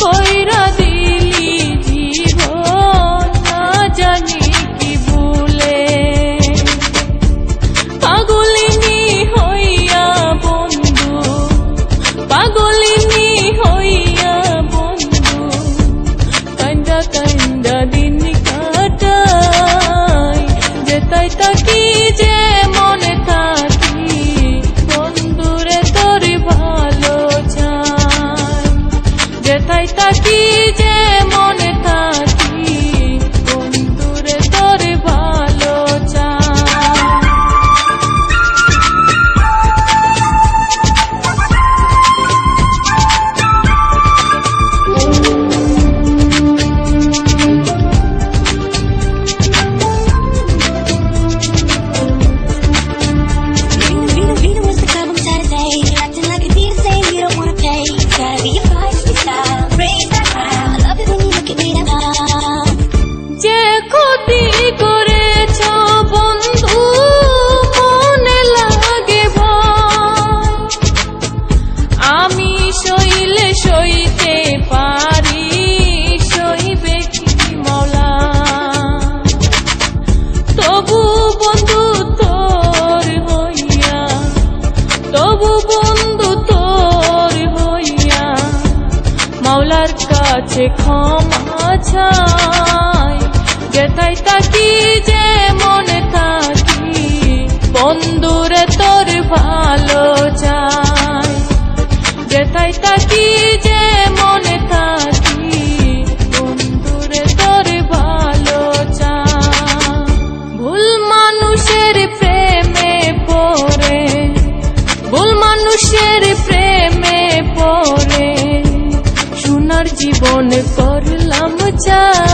কইরা দিলি জীবন না জানি কি ভুলে পাগলিনী হইয়া বন্ধু পাগলিনী হইয়া বন্ধু কান্দা কান্দা দিন কাটাই যেতাই তাকি যে মনে থাকি বন্ধুরে তোর ভালো চাই যেতাই তাকি যে মনে থাকি বন্ধুরে তোর ভালো চাই Rita was the club on Saturday. You're acting like a thief, saying you don't wanna pay. Gotta be a feisty style, raise that crowd. I love it when you look at me that way. যে ক্ষতি করেছ বন্ধু মনে লাগে ভয় আমি সইলে সইতে পারি সইবে কি মওলা তবু বন্ধু তোর হইয়া তবু বন্ধু তোর হইয়া মাওলার কাছে ক্ষমা চাই যেতাই তাকি যে মনে থাকি বন্ধুরে তোর ভালো চাই যেতাই তাকি যে মনে থাকি বন্ধুরে তোর ভালো চাই ভুল মানুষের প্রেমে পড়ে ভুল মানুষের প্রেমে পড়ে সোনার জীবন করলাম চাই